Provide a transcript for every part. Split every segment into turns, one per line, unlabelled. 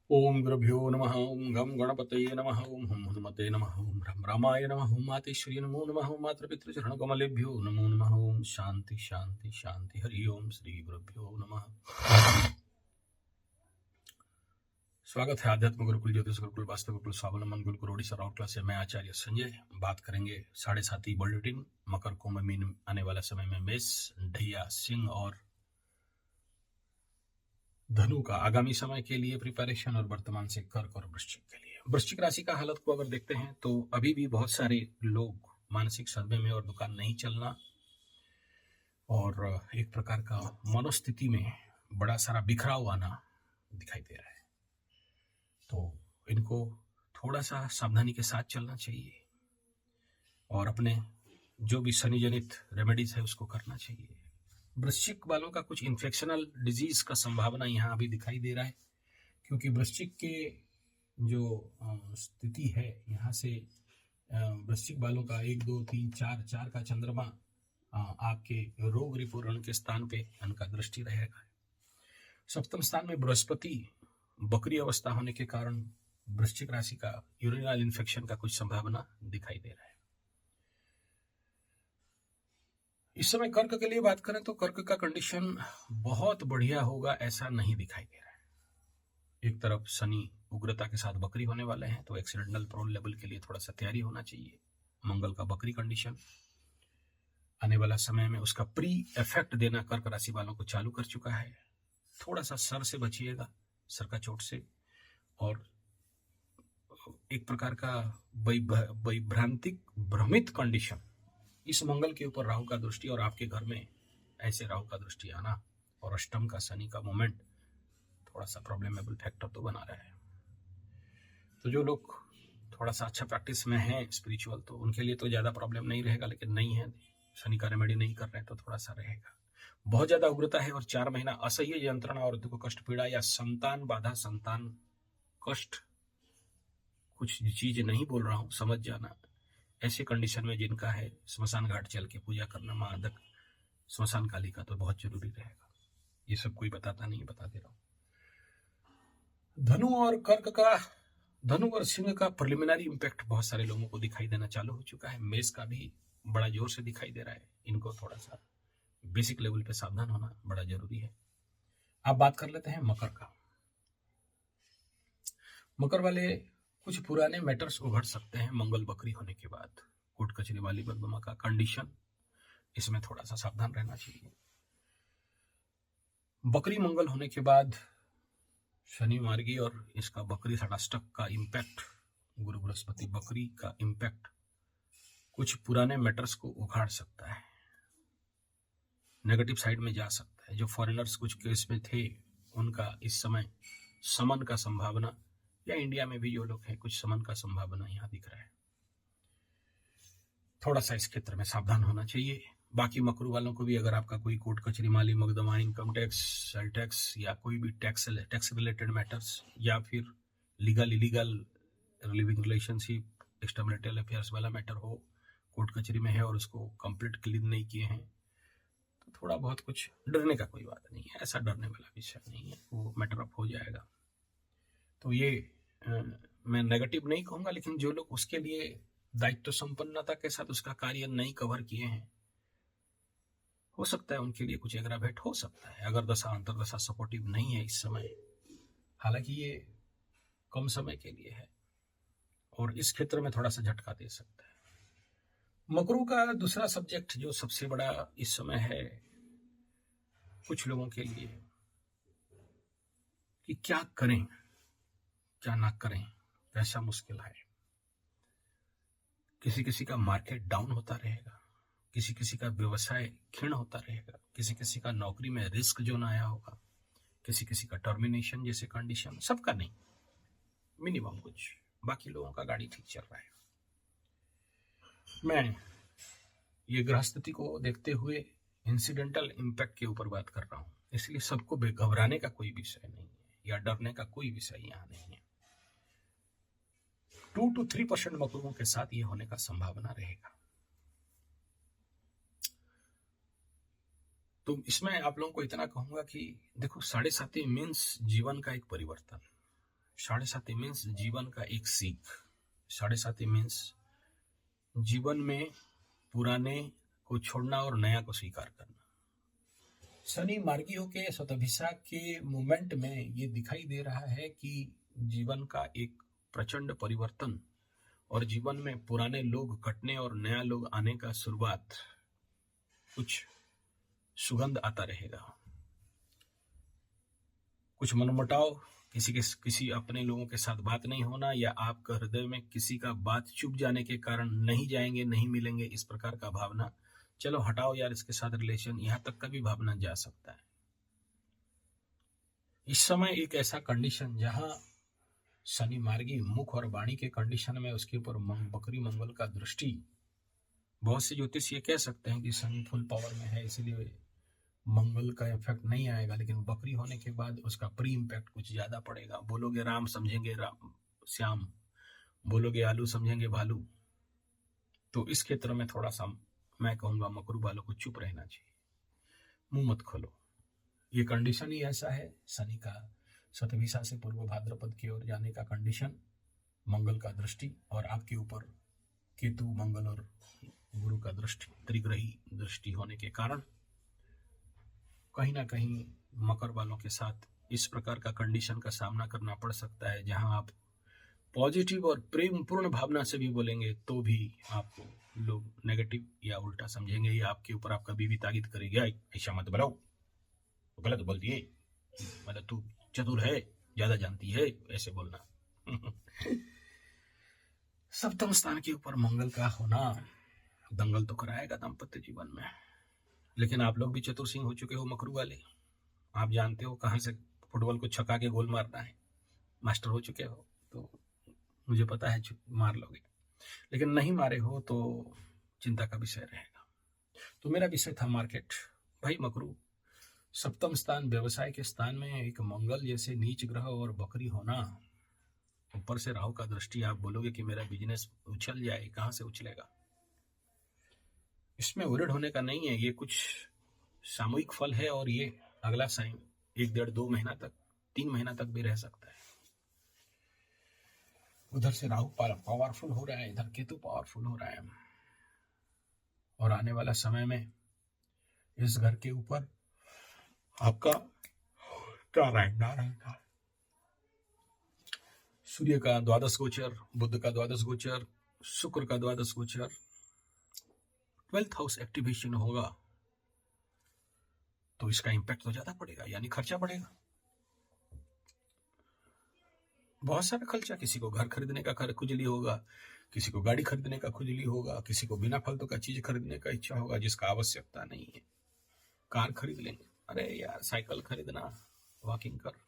ओम गुरुभ्यो नमः। ओम गम गणपतये नमः। ओम हम हनुमते नमः। ओम राम रामाय नमः। ओम मातेश्वरी नमो नमः। ओम मातृपितृचरण कमलेभ्यो नमो नमः। ओम शांति शांति शांति। हरि ओम श्री गुरुभ्यो नमः। स्वागत है आध्यात्म गुरुकुल ज्योतिष गुरुकुल वास्तव गुरुकुल स्वावलंबन गुरुकुल ओडिशा राउरकेला से। मैं आचार्य संजय बात करेंगे 7:30 बुलेटिन मकर कुंभ मीन आने वाला समय में मेष ढैया सिंह और धनु का आगामी समय के लिए प्रिपरेशन और वर्तमान से कर्क और वृश्चिक के लिए। वृश्चिक राशि का हालत को अगर देखते हैं तो अभी भी बहुत सारे लोग मानसिक सदमे में और दुकान नहीं चलना और एक प्रकार का मनोस्थिति में बड़ा सारा बिखराव आना दिखाई दे रहा है। तो इनको थोड़ा सा सावधानी के साथ चलना चाहिए और अपने जो भी शनि जनित रेमेडीज है उसको करना चाहिए। वृश्चिक वालों का कुछ इन्फेक्शनल डिजीज का संभावना यहाँ अभी दिखाई दे रहा है, क्योंकि वृश्चिक के जो स्थिति है यहाँ से वृश्चिक वालों का 1 2 3 4 का चंद्रमा आपके रोग रिपूरण के स्थान पे उनका दृष्टि रहेगा। सप्तम स्थान में बृहस्पति बकरी अवस्था होने के कारण वृश्चिक राशि का यूरिनल इन्फेक्शन का कुछ संभावना दिखाई दे रहा है। इस समय कर्क के लिए बात करें तो कर्क का कंडीशन बहुत बढ़िया होगा ऐसा नहीं दिखाई दे रहा है। एक तरफ शनि उग्रता के साथ बकरी होने वाले हैं, तो एक्सीडेंटल प्रोन लेवल के लिए थोड़ा सा तैयारी होना चाहिए। मंगल का बकरी कंडीशन आने वाला समय में उसका प्री इफेक्ट देना कर्क राशि वालों को चालू कर चुका है। थोड़ा सा सर से बचिएगा, सर का चोट से, और एक प्रकार का वैभ्रांतिक भ्रमित कंडीशन इस मंगल के ऊपर राहु का दृष्टि और आपके घर में ऐसे राहु का दृष्टि आना और अष्टम का शनि का मोमेंट थोड़ा सा प्रॉब्लमेबल फैक्टर तो बना रहा है। तो जो लोग थोड़ा सा अच्छा प्रैक्टिस में हैं स्पिरिचुअल, तो उनके लिए तो ज़्यादा प्रॉब्लम नहीं रहेगा, लेकिन नहीं है, शनि का रेमेडी नहीं कर रहे हैं तो थोड़ा सा रहेगा। बहुत ज़्यादा उग्रता है और 4 महीना असह्य यंत्रणा और दुख कष्ट पीड़ा या संतान बाधा संतान कष्ट, कुछ चीज नहीं बोल रहा हूँ समझ जाना, ऐसे कंडीशन में जिनका है स्मशान घाट चल के पूजा करना, महादक स्मशान काली का तो बहुत जरूरी रहेगा। ये सब कोई बताता नहीं, बता दे रहा हूँ। धनु और कर्क का, धनु और सिंह का प्रिलिमिनरी इंपैक्ट बहुत सारे लोगों को दिखाई देना चालू हो चुका है। मेष का भी बड़ा जोर से दिखाई दे रहा है। इनको थोड़ा सा बेसिक लेवल पे सावधान होना बड़ा जरूरी है। अब बात कर लेते हैं मकर का। मकर वाले कुछ पुराने मैटर्स उभर सकते हैं मंगल बकरी होने के बाद। कोर्ट कचहरी वाली बदनामा का कंडीशन, इसमें थोड़ा सा सावधान रहना चाहिए। बकरी मंगल होने के बाद शनि मार्गी और इसका बकरी षडाष्टक का इम्पैक्ट, गुरु बृहस्पति बकरी का इम्पैक्ट कुछ पुराने मैटर्स को उखाड़ सकता है, नेगेटिव साइड में जा सकता है। जो फॉरेनर्स कुछ केस में थे उनका इस समय समन का संभावना, या इंडिया में भी जो लोग हैं कुछ समन का संभावना यहाँ दिख रहा है। थोड़ा सा इस क्षेत्र में सावधान होना चाहिए। बाकी मकरू वालों को भी अगर आपका कोई कोर्ट कचहरी माली मुकदमा, इनकम टैक्स, सेल टैक्स या कोई भी टैक्स रिलेटेड मैटर्स, या फिर legal illegal living relationship, extra marital affairs वाला मैटर हो, कोर्ट कचहरी में है और उसको कंप्लीट क्लीन नहीं किए हैं, तो थोड़ा बहुत कुछ डरने का कोई बात नहीं है। ऐसा डरने वाला विषय नहीं है, वो मैटर अप हो जाएगा। तो ये मैं नेगेटिव नहीं कहूँगा, लेकिन जो लोग उसके लिए दायित्व संपन्नता के साथ उसका कार्य नहीं कवर किए हैं, हो सकता है उनके लिए कुछ एग्रावेट हो सकता है, अगर दशा अंतरदशा सपोर्टिव नहीं है इस समय। हालांकि ये कम समय के लिए है और इस क्षेत्र में थोड़ा सा झटका दे सकता है। मकरू का दूसरा सब्जेक्ट जो सबसे बड़ा इस समय है कुछ लोगों के लिए, कि क्या करें क्या ना करें, कैसा मुश्किल है। किसी किसी का मार्केट डाउन होता रहेगा, किसी किसी का व्यवसाय क्षीण होता रहेगा, किसी किसी का नौकरी में रिस्क जोन आया होगा, किसी किसी का टर्मिनेशन जैसे कंडीशन, सबका नहीं, मिनिमम कुछ, बाकी लोगों का गाड़ी ठीक चल रहा है। मैं ये ग्रह स्थिति को देखते हुए इंसिडेंटल इम्पैक्ट के ऊपर बात कर रहा हूँ, इसलिए सबको घबराने का कोई विषय नहीं है या डरने का कोई विषय यहाँ नहीं है। 2 to 3% मकरूओं के साथ ये होने का संभावना रहेगा। तो इसमें आप लोगों को इतना कहूंगा कि देखो, 7.5 मीन्स जीवन का एक परिवर्तन, साढ़े साती मीन्स जीवन का एक सीख। साढ़े साती मीन्स जीवन में पुराने को छोड़ना और नया को स्वीकार करना। शनि मार्गियों के शतभिषा के मोमेंट में ये दिखाई दे रहा है कि जीवन का एक प्रचंड परिवर्तन और जीवन में पुराने लोग कटने और नया लोग आने का शुरुआत, कुछ सुगंध आता रहेगा। कुछ मनमुटाव, किसी अपने लोगों के साथ बात नहीं होना, या आपका हृदय में किसी का बात चुप जाने के कारण नहीं जाएंगे, नहीं मिलेंगे, इस प्रकार का भावना, चलो हटाओ यार इसके साथ रिलेशन, यहां तक का भी भावना जा सकता है। इस समय एक ऐसा कंडीशन जहां शनि मार्गी मुख और वाणी के कंडीशन में उसके ऊपर बकरी मंगल का दृष्टि, बहुत से ज्योतिष ये कह सकते हैं कि शनि फुल पावर में है इसलिए मंगल का इफेक्ट नहीं आएगा, लेकिन बकरी होने के बाद उसका प्री इम्पैक्ट कुछ ज्यादा पड़ेगा। बोलोगे राम समझेंगे श्याम, बोलोगे आलू समझेंगे भालू। तो इस क्षेत्र में थोड़ा सा मैं कहूंगा मकरू वालों को चुप रहना चाहिए, मुंह मत खोलो। ये कंडीशन ही ऐसा है, शनि का शतभिषा से पूर्व भाद्रपद की ओर जाने का कंडीशन, मंगल का दृष्टि और आपके ऊपर केतु मंगल और गुरु का दृष्टि, त्रिग्रही दृष्टि होने के कारण कहीं ना कहीं मकर वालों के साथ इस प्रकार का कंडीशन का सामना करना पड़ सकता है, जहां आप पॉजिटिव और प्रेम पूर्ण भावना से भी बोलेंगे तो भी आपको लोग नेगेटिव या उल्टा समझेंगे, या आपके ऊपर आपका बीवी ताकीद करेगी, ऐसा मत बोलो, गलत बोलती है, मतलब तू चतुर है, ज्यादा जानती है, ऐसे बोलना। सप्तम स्थान के ऊपर मंगल का होना दंगल तो कराएगा दाम्पत्य जीवन में। लेकिन आप लोग भी चतुर सिंह हो चुके हो मकरू वाले, आप जानते हो कहां से फुटबॉल को छक्का के गोल मारना है, मास्टर हो चुके हो, तो मुझे पता है मार लोगे, लेकिन नहीं मारे हो तो चिंता का विषय रहेगा। तो मेरा विषय था मार्केट। भाई मकरू, सप्तम स्थान व्यवसाय के स्थान में एक मंगल जैसे नीच ग्रह और बकरी होना, ऊपर से राहु का दृष्टि, आप बोलोगे कि मेरा बिजनेस उछल जाए, कहां से उछलेगा? इसमें उलट होने का नहीं है, ये कुछ सामूहिक फल है और ये अगला साइन 1 डेढ़ 2 महीना तक 3 महीना तक भी रह सकता है। उधर से राहु पावरफुल हो रहा है, इधर केतु पावरफुल हो रहा है, और आने वाला समय में इस घर के ऊपर आपका नारायण सूर्य का द्वादश गोचर, बुध का द्वादश गोचर, शुक्र का द्वादश गोचर, 12th हाउस एक्टिवेशन होगा, तो इसका इंपैक्ट तो ज्यादा पड़ेगा, यानी खर्चा बढ़ेगा, बहुत सारा खर्चा। किसी को घर खरीदने का खुजली होगा, किसी को गाड़ी खरीदने का खुजली होगा, किसी को बिना फालतू का चीज खरीदने का इच्छा होगा जिसका आवश्यकता नहीं है, कार खरीद लेंगे, अरे यार साइकिल खरीदना, वॉकिंग कर,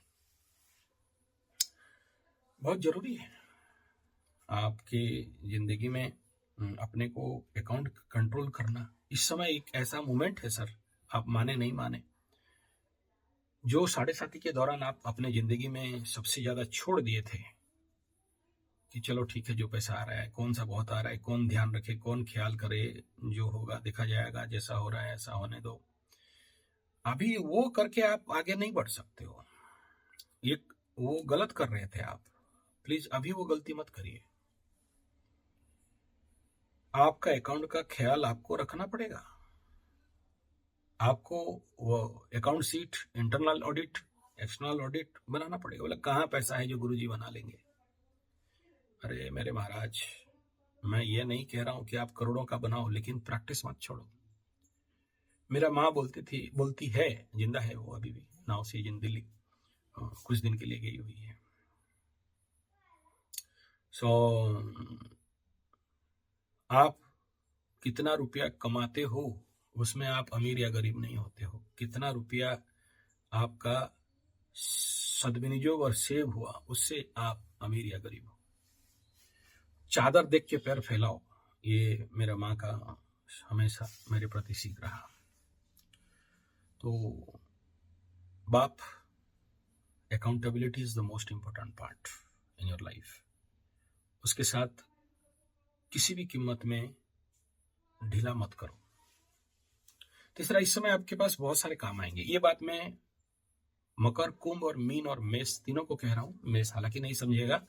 बहुत जरूरी है आपके जिंदगी में अपने को अकाउंट कंट्रोल करना। इस समय एक ऐसा मोमेंट है सर, आप माने नहीं माने, जो साढ़े साती के दौरान आप अपने जिंदगी में सबसे ज्यादा छोड़ दिए थे कि चलो ठीक है जो पैसा आ रहा है, कौन सा बहुत आ रहा है, कौन ध्यान रखे, कौन ख्याल करे, जो होगा देखा जाएगा, जैसा हो रहा है ऐसा होने दो, अभी वो करके आप आगे नहीं बढ़ सकते हो। ये वो गलत कर रहे थे आप, प्लीज अभी वो गलती मत करिए। आपका अकाउंट का ख्याल आपको रखना पड़ेगा, आपको वो account sheet, internal audit, external audit बनाना पड़ेगा। बोला कहाँ पैसा है जो गुरुजी बना लेंगे? अरे मेरे महाराज, मैं ये नहीं कह रहा हूं कि आप करोड़ों का बनाओ, लेकिन प्रैक्टिस मत छोड़ो। मेरा माँ बोलती है, जिंदा है वो अभी भी, नाव से दिल्ली कुछ दिन के लिए गई हुई है। आप कितना रुपया कमाते हो उसमें आप अमीर या गरीब नहीं होते हो, कितना रुपया आपका सदविनियोग और सेव हुआ उससे आप अमीर या गरीब हो। चादर देख के पैर फैलाओ, ये मेरा माँ का हमेशा मेरे प्रति सीख रहा। तो बाप, accountability is the most important part in your life. उसके साथ किसी भी कीमत में ढीला मत करो। तीसरा, इस समय आपके पास बहुत सारे काम आएंगे। ये बात मैं मकर, कुंभ और मीन और मेष तीनों को कह रहा हूं। मेष हालांकि नहीं समझेगा,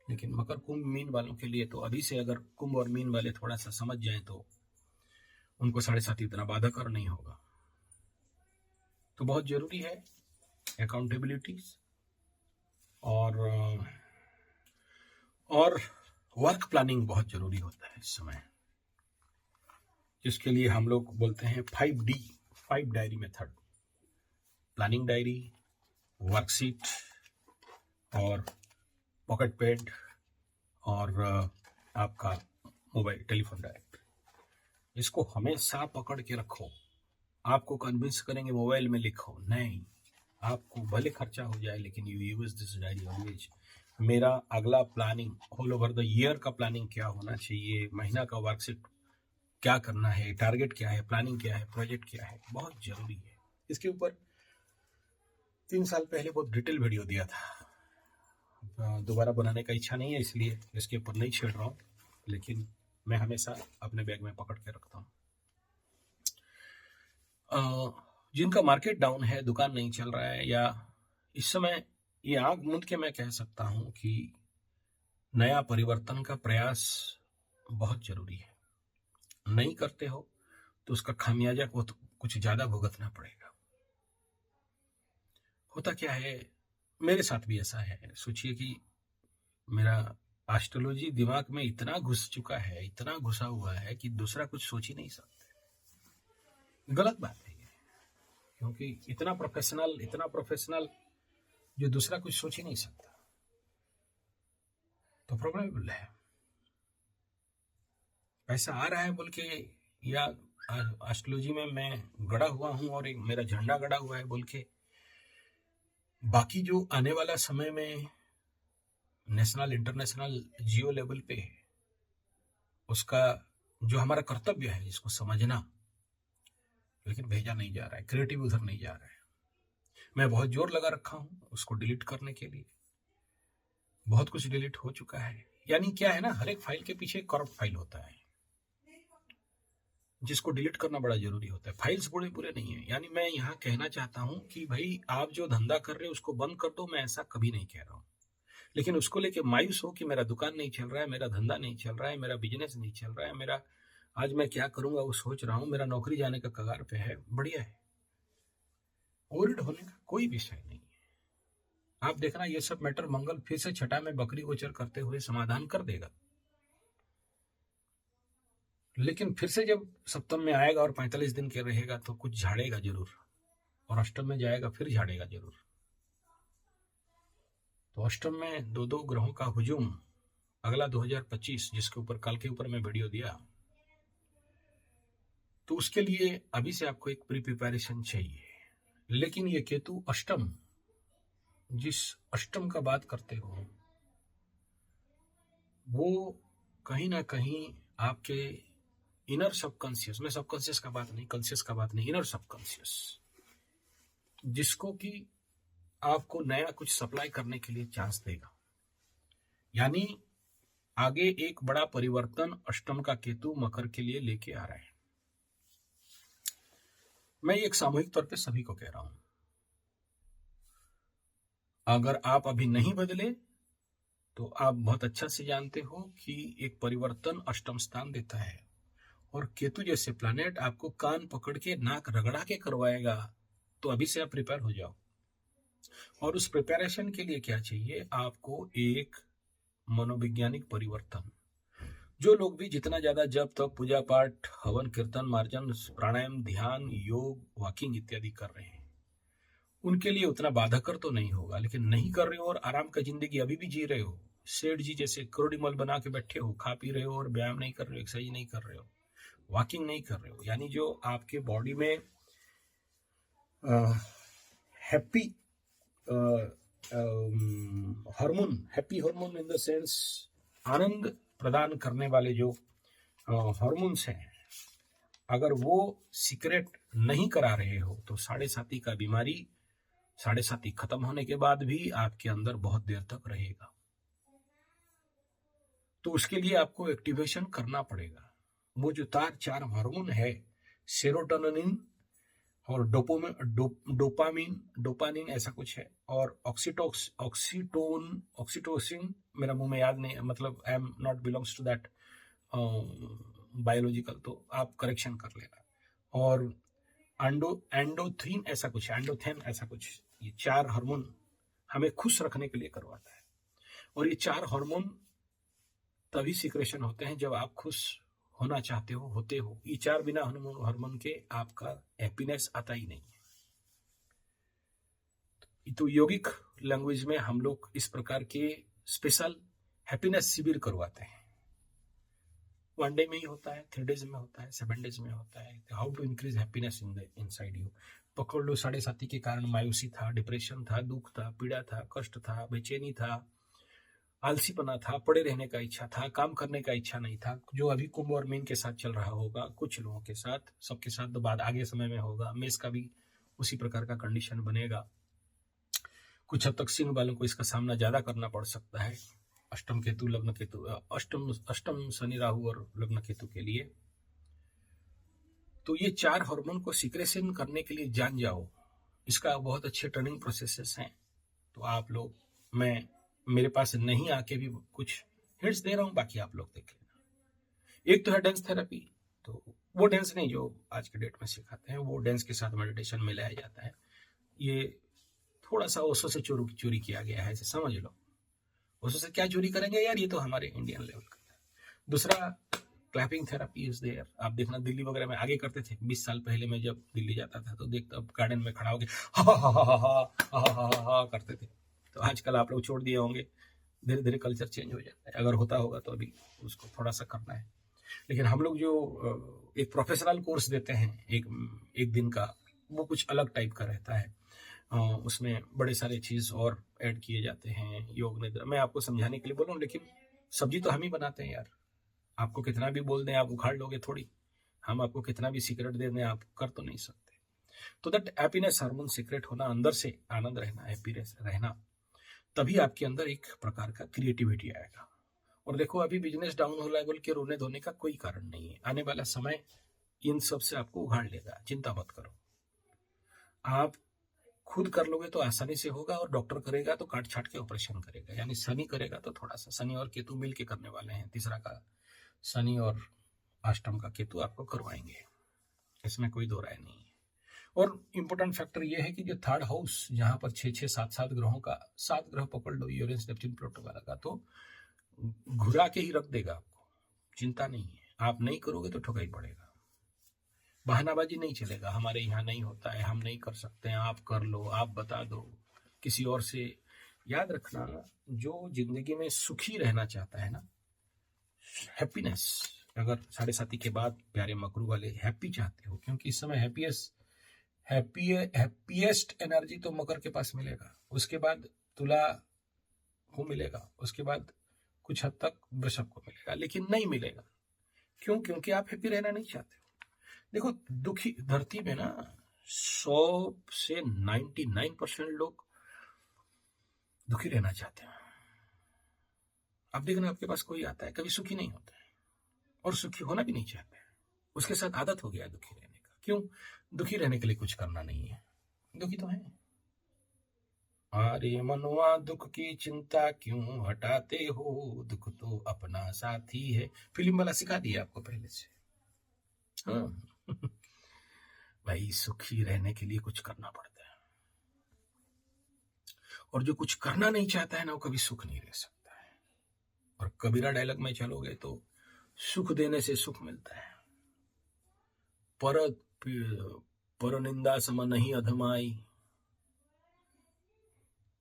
लेकिन मकर, कुंभ, मीन वालों के लिए तो अभी से अगर कुंभ और मीन वाले थोड़ा सा समझ जाएं तो उनको 7.5 इतना बाधक और नहीं होगा। तो बहुत जरूरी है अकाउंटेबिलिटी और वर्क प्लानिंग बहुत जरूरी होता है इस समय, जिसके लिए हम लोग बोलते हैं 5D, 5 diary method. Planning diary, worksheet और पॉकेट पैड और आपका मोबाइल टेलीफोन डायरेक्ट, इसको हमेशा पकड़ के रखो। आपको कन्विंस करेंगे मोबाइल में लिखो, नहीं, आपको भले खर्चा हो जाए लेकिन you use this diary always. मेरा अगला planning all over the year का प्लानिंग क्या होना चाहिए, महीना का वर्कशीट क्या करना है, टारगेट क्या है, प्लानिंग क्या है, प्रोजेक्ट क्या है, बहुत जरूरी है। इसके ऊपर 3 साल पहले बहुत डिटेल वीडियो दिया था, दोबारा बनाने का इच्छा नहीं है, इसलिए इसके ऊपर नहीं छेड़ रहा हूँ, लेकिन मैं हमेशा अपने बैग में पकड़ के रखता हूँ। जिनका मार्केट डाउन है, दुकान नहीं चल रहा है, या इस समय ये आंख मूंद के मैं कह सकता हूं कि नया परिवर्तन का प्रयास बहुत जरूरी है। नहीं करते हो तो उसका खामियाजा को तो कुछ ज्यादा भुगतना पड़ेगा। होता क्या है, मेरे साथ भी ऐसा है। सोचिए कि मेरा एस्ट्रोलॉजी दिमाग में इतना घुस चुका है, इतना घुसा हुआ है कि दूसरा कुछ सोच ही नहीं सकते। गलत बात है, क्योंकि इतना प्रोफेशनल जो दूसरा कुछ सोच ही नहीं सकता, तो प्रॉब्लम है। पैसा आ रहा है बोल के, या एस्ट्रोलॉजी में मैं गड़ा हुआ हूं और एक मेरा झंडा गड़ा हुआ है बोल के, बाकी जो आने वाला समय में नेशनल इंटरनेशनल जियो लेवल पे उसका जो हमारा कर्तव्य है, जिसको समझना, लेकिन भेजा नहीं जा रहा है, क्रिएटिव उधर नहीं जा रहा है। मैं बहुत जोर लगा रखा हूं उसको डिलीट करने के लिए, बहुत कुछ डिलीट हो चुका है। यानी क्या है ना, हर एक फाइल के पीछे करप्ट फाइल होता है, जिसको डिलीट करना बड़ा जरूरी होता है। फाइल्स बुरे नहीं है। यानी मैं यहाँ कहना चाहता हूं कि भाई आप जो धंधा कर रहे हो उसको बंद कर दो, मैं ऐसा कभी नहीं कह रहा हूं, लेकिन उसको लेके मायूस हो कि मेरा दुकान नहीं चल रहा है, मेरा धंधा नहीं चल रहा है, मेरा बिजनेस नहीं चल रहा है, मेरा आज मैं क्या करूंगा वो सोच रहा हूं, मेरा नौकरी जाने का कगार पे है, बढ़िया है। वरीड होने का कोई विषय नहीं है। आप देखना ये सब मैटर मंगल फिर से छठा में बकरी गोचर करते हुए समाधान कर देगा, लेकिन फिर से जब सप्तम में आएगा और 45 दिन के रहेगा तो कुछ झाड़ेगा जरूर, और अष्टम में जाएगा फिर झाड़ेगा जरूर। तो अष्टम में 2 ग्रहों का हुजूम अगला 2025, जिसके ऊपर कल के ऊपर मैं वीडियो दिया, तो उसके लिए अभी से आपको एक प्री प्रिपरेशन चाहिए। लेकिन ये केतु अष्टम, जिस अष्टम का बात करते हो, वो कहीं ना कहीं आपके इनर सबकॉन्शियस में, सबकॉन्शियस का बात नहीं, कॉन्शियस का बात नहीं, इनर सबकॉन्शियस, जिसको कि आपको नया कुछ सप्लाई करने के लिए चांस देगा। यानी आगे एक बड़ा परिवर्तन अष्टम का केतु मकर के लिए लेके आ रहा है। मैं एक सामूहिक तौर पे सभी को कह रहा हूं, अगर आप अभी नहीं बदले तो आप बहुत अच्छा से जानते हो कि एक परिवर्तन अष्टम स्थान देता है, और केतु जैसे प्लैनेट आपको कान पकड़ के नाक रगड़ा के करवाएगा। तो अभी से आप प्रिपेयर हो जाओ। और उस प्रिपरेशन के लिए क्या चाहिए आपको, एक मनोवैज्ञानिक परिवर्तन। जो लोग भी जितना ज्यादा जप तप पूजा पाठ हवन कीर्तन मार्जन प्राणायाम ध्यान योग वॉकिंग इत्यादि कर रहे हैं, उनके लिए उतना बाधकर तो नहीं होगा। लेकिन नहीं कर रहे हो और आराम का जिंदगी अभी भी जी रहे हो, सेठ जी जैसे करोड़ीमल बना के बैठे हो, खा पी रहे हो और व्यायाम नहीं कर रहे हो, एक्सरसाइज नहीं कर रहे हो, वॉकिंग नहीं कर रहे हो, यानी जो आपके बॉडी में happy hormone in the sense आनंद प्रदान करने वाले जो हार्मोन्स हैं, अगर वो सीक्रेट नहीं करा रहे हो तो 7.5 का बीमारी 7.5 खत्म होने के बाद भी आपके अंदर बहुत देर तक रहेगा। तो उसके लिए आपको एक्टिवेशन करना पड़ेगा। वो जो 4 हार्मोन है, सेरोटोनिन, और डोपामिन ऐसा कुछ है, और ऑक्सीटोसिन मेरा मुंह में याद नहीं, मतलब I am not belongs to that biological, तो आप करेक्शन कर लेना। और एंडोथ्रीन ऐसा कुछ, एंडोथेन ऐसा कुछ, ये 4 हार्मोन हमें खुश रखने के लिए करवाता है। और ये 4 हार्मोन तभी सिक्रेशन होते हैं जब आप खुश होना चाहते हो, होते हो। ये 4 बिना हार्मोन के आपका हैप्पीनेस आता ही नहीं है। तो योगिक लैंग्वेज में हम लोग इस प्रकार के स्पेशल हैप्पीनेस शिविर करवाते हैं। 1 डे में ही होता है, 3 डेज में होता है, 7 डेज में होता है। How to increase happiness inside you. पकड़ लो, 7.5 के कारण मायूसी था, डिप्रेशन था, दुख था, पीड़ा था, कष्ट था, बेचैनी था, आलसीपना था, पड़े रहने का इच्छा था, काम करने का इच्छा नहीं था, जो अभी कुंभ और मीन के साथ चल रहा होगा, कुछ लोगों के साथ, सबके साथ तो बाद आगे समय में होगा। मेष का भी उसी प्रकार का कंडीशन बनेगा। कुछ हद तक सिंह वालों को इसका सामना ज्यादा करना पड़ सकता है, अष्टम केतु, लग्न केतु, अष्टम शनि राहु और लग्न केतु के लिए। तो ये 4 हार्मोन को सिक्रेशन करने के लिए जान जाओ, इसका बहुत अच्छे ट्रेनिंग प्रोसेसेस हैं। तो आप लोग, मैं मेरे पास नहीं आके भी कुछ हिंट्स दे रहा हूँ, बाकी आप लोग देख लेना। एक तो है डांस थेरेपी, तो वो डांस नहीं जो आज के डेट में सिखाते हैं, वो डांस के साथ मेडिटेशन मिलाया जाता है। ये थोड़ा सा ओशो से चोरी किया गया है, ऐसे समझ लो। ओशो से क्या चोरी करेंगे यार, ये तो हमारे इंडियन लेवल का है। दूसरा क्लैपिंग थेरेपी इज देयर। आप देखना दिल्ली वगैरह में आगे करते थे। 20 साल पहले मैं जब दिल्ली जाता था तो देखता गार्डन में खड़ा होकर हा हा हा हा हा हा हा करते थे। तो आजकल आप लोग छोड़ दिए होंगे, धीरे धीरे कल्चर चेंज हो जाता है। अगर होता होगा तो अभी उसको थोड़ा सा करना है। लेकिन हम लोग जो एक प्रोफेशनल कोर्स देते हैं एक दिन का, वो कुछ अलग टाइप का रहता है। उसमें बड़े सारे चीज और ऐड किए जाते हैं, योग निद्रा। मैं आपको समझाने के लिए बोल रहा हूँ, लेकिन सब्जी तो हम ही बनाते हैं यार। आपको कितना भी बोल दें, आप उखाड़ लोगे थोड़ी। हम आपको कितना भी सीक्रेट दे दें, आप कर तो नहीं सकते। तो दैट हैप्पीनेस हार्मोन सीक्रेट होना, अंदर से आनंद रहना, हैप्पीनेस रहना, तभी आपके अंदर एक प्रकार का क्रिएटिविटी आएगा। और देखो, अभी बिजनेस डाउन हो रहा है बोल के रोने धोने का कोई कारण नहीं है। आने वाला समय इन सब से आपको उखाड़ लेगा, चिंता मत करो। आप खुद कर लोगे तो आसानी से होगा, और डॉक्टर करेगा तो काट छाट के ऑपरेशन करेगा। यानी शनि करेगा तो थोड़ा सा, शनि और केतु मिल के करने वाले हैं। तीसरा का शनि और अष्टम का केतु आपको करवाएंगे, इसमें कोई दो राय नहीं है। और इम्पोर्टेंट फैक्टर ये है कि जो 3rd हाउस, जहां पर 6-6, 7-7 ग्रहों का, 7 ग्रह पकड़ लो, यूरेनस, नेपच्यून, प्लूटो वाला का, तो घुरा के ही रख देगा आपको। चिंता नहीं है, आप नहीं करोगे तो ठोका ही पड़ेगा। बहानाबाजी नहीं चलेगा, हमारे यहाँ नहीं होता है, हम नहीं कर सकते हैं, आप कर लो, आप बता दो किसी और से। याद रखना, जो जिंदगी में सुखी रहना चाहता है ना, हैप्पीनेस, अगर 7.5 के बाद प्यारे मकरू वाले हैप्पी चाहते हो, क्योंकि इस समय हैप्पीएस्ट एनर्जी तो मकर के पास मिलेगा, उसके बाद तुला को मिलेगा, उसके बाद कुछ हद तक वृषभ को मिलेगा, लेकिन नहीं मिलेगा। क्यों? क्योंकि आप हैप्पी रहना नहीं चाहते हो। देखो, दुखी धरती में ना 100 से 99% लोग दुखी रहना चाहते हैं। आप देखना, आपके पास कोई आता है कभी सुखी नहीं होता है, और सुखी होना भी नहीं चाहता है। उसके साथ आदत हो गया है दुखी रहने का। क्यों? दुखी रहने के लिए कुछ करना नहीं है, दुखी तो है। अरे मनवा दुख की चिंता क्यों हटाते हो, दुख तो अपना साथी है। फिल्म वाला सिखा दिया आपको पहले से। हाँ भाई, सुखी रहने के लिए कुछ करना पड़ता है, और जो कुछ करना नहीं चाहता है ना, वो कभी सुख नहीं रह सकता है। और कबीरा डायलॉग में चलोगे तो सुख देने से सुख मिलता है। पर निंदा सम नहीं अधमाई,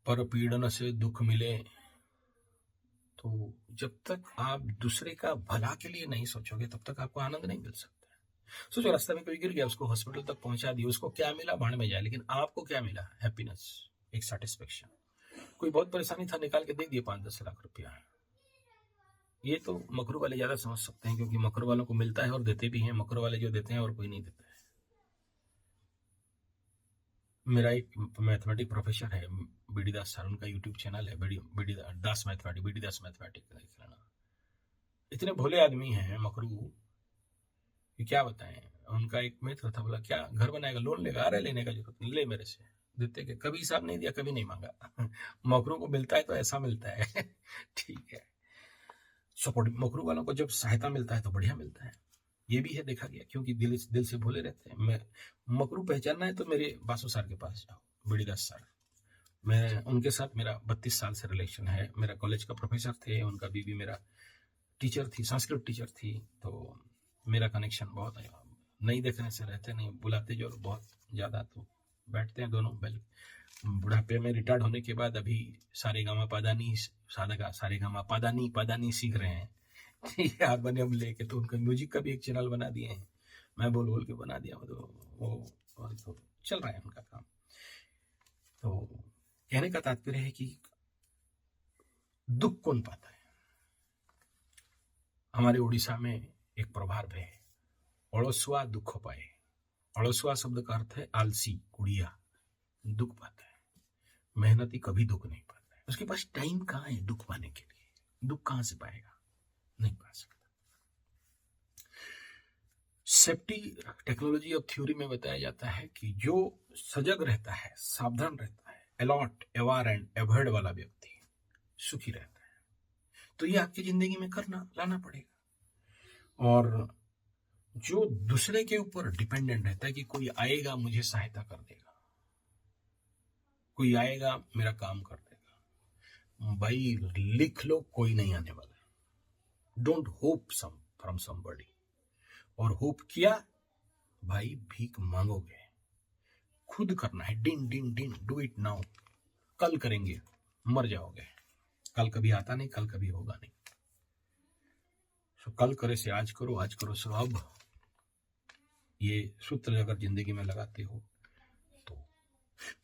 पर पीड़न से दुख मिले। तो जब तक आप दूसरे का भला के लिए नहीं सोचोगे, तब तक आपको आनंद नहीं मिल सकता है। सोचो, रास्ते में कोई गिर गया, उसको हॉस्पिटल तक पहुंचा दिया, उसको क्या मिला? भाड़ में जाए। लेकिन आपको क्या मिला? हैप्पीनेस, एक सेटिस्फेक्शन। कोई बहुत परेशानी था, निकाल के दे दिए 5-10 लाख रुपया। ये तो मकरू वाले ज्यादा समझ सकते हैं, क्योंकि मकरू वालों को मिलता है और देते भी हैं। मकरू वाले जो देते हैं और कोई नहीं देता है। मेरा एक मैथमेटिक प्रोफेसर है, बीडी दास सर, उनका यूट्यूब चैनल है, बीडी दास मैथमेटिक्स। इतने भोले आदमी हैं मकरू, कि क्या बताएं। उनका एक मित्र था, बोला क्या घर बनाएगा, लोन लेगा, अरे लेने का जरूरत नहीं, ले मेरे से। देते कि कभी हिसाब नहीं दिया, कभी नहीं मांगा। मकरू को मिलता है तो ऐसा मिलता है। ठीक है, सपोर्ट मकरू वालों को जब सहायता मिलता है तो बढ़िया मिलता है। ये भी है, देखा गया, क्योंकि दिल से भोले रहते हैं। मैं मकरू पहचानना है तो मेरे बासु सर के पास जाओ, बड़ीदास सर। मैं उनके साथ मेरा 32 साल से रिलेशन है। मेरा कॉलेज का प्रोफेसर थे, उनका बीवी मेरा टीचर थी, संस्कृत टीचर थी, तो मेरा कनेक्शन बहुत है। नहीं देखने से रहते नहीं, बुलाते जो बहुत ज़्यादा, तो बैठते हैं दोनों। बुढ़ापे में रिटायर्ड होने के बाद अभी सारेगामा पादानी पादानी सीख रहे हैं। हारमोनियम लेके, तो उनका म्यूजिक का भी एक चैनल बना दिए हैं। मैं बोल बोल के बना दिया, तो वो तो चल रहा है उनका काम। तो कहने का तात्पर्य है कि दुख कौन पाता है। हमारे उड़ीसा में एक प्रभाव है, अड़ोसुआ दुख पाए। अड़ोसुआ शब्द का अर्थ है आलसी, कुड़िया, दुख पाता है। मेहनती कभी दुख नहीं पाता है। उसके पास टाइम कहाँ है दुख पाने के लिए? दुख कहाँ से पाएगा? नहीं पा सकता। सेफ्टी टेक्नोलॉजी ऑफ थ्योरी में बताया जाता है कि जो सजग रहता है, सावधान रहता है, अलर्ट, अवेयर एंड अवॉइड वाला व्यक्ति सुखी रहता है। तो ये आपकी जिंदगी में करना लाना पड़ेगा। और जो दूसरे के ऊपर डिपेंडेंट रहता है कि कोई आएगा मुझे सहायता कर देगा, कोई आएगा मेरा काम कर देगा, भाई लिख लो, कोई नहीं आने वाला। Don't hope from somebody. और होप किया, भाई भीख मांगोगे। खुद करना है, डिन डिन डिन, डू इट नाउ। कल करेंगे, मर जाओगे। कल कभी आता नहीं, कल कभी होगा नहीं। सो कल करे से आज करो, आज करो सो अब। ये सूत्र अगर जिंदगी में लगाते हो तो।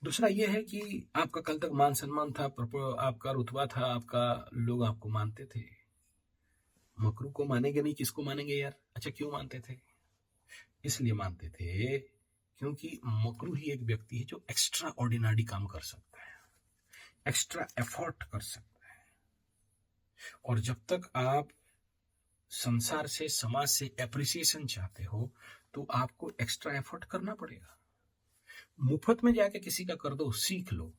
दूसरा ये है कि आपका कल तक मान सम्मान था, आपका रुतबा था, आपका लोग आपको मानते थे। मकरू को मानेंगे नहीं, किसको मानेंगे यार? अच्छा, क्यों मानते थे? इसलिए मानते थे क्योंकि मकरू ही एक व्यक्ति है जो एक्स्ट्रा ऑर्डिनरी काम कर सकता है, एक्स्ट्रा एफर्ट कर सकता है। और जब तक आप संसार से, समाज से एप्रिसिएशन चाहते हो तो आपको एक्स्ट्रा एफर्ट करना पड़ेगा। मुफ्त में जाके किसी का कर दो, सीख लो,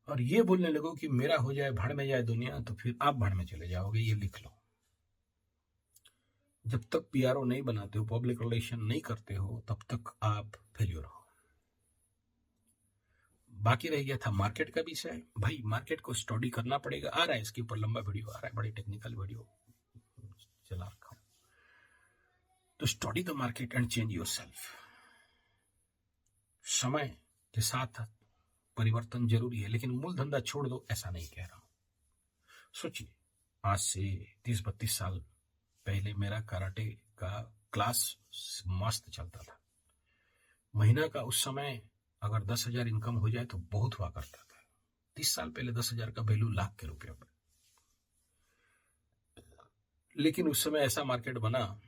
और ये बोलने लगो कि मेरा हो जाए, भाड़ में जाए दुनिया, तो फिर आप भाड़ में चले जाओगे। ये लिख लो। जब तक पीआरओ नहीं बनाते हो, पब्लिक रिलेशन नहीं करते हो, तब तक आप फेल्यूर हो। बाकी रह गया था मार्केट का विषय। भाई मार्केट को स्टडी करना पड़ेगा। आ रहा है, इसके ऊपर लंबा वीडियो आ रहा है, बड़ी टेक्निकल वीडियो चला रखा हूं। तो study the market and change yourself. समय के साथ परिवर्तन जरूरी है, लेकिन मूल धंधा छोड़ दो, ऐसा नहीं कह रहा हूं। सोचिए, आज से 30-32 साल पहले मेरा कराटे का क्लास मस्त चलता था। महीना का उस समय अगर 10,000 इनकम हो जाए तो बहुत हुआ करता था। 30 साल पहले 10,000 का वैल्यू लाख के रुपये में। लेकिन उस समय ऐसा मार्केट बना,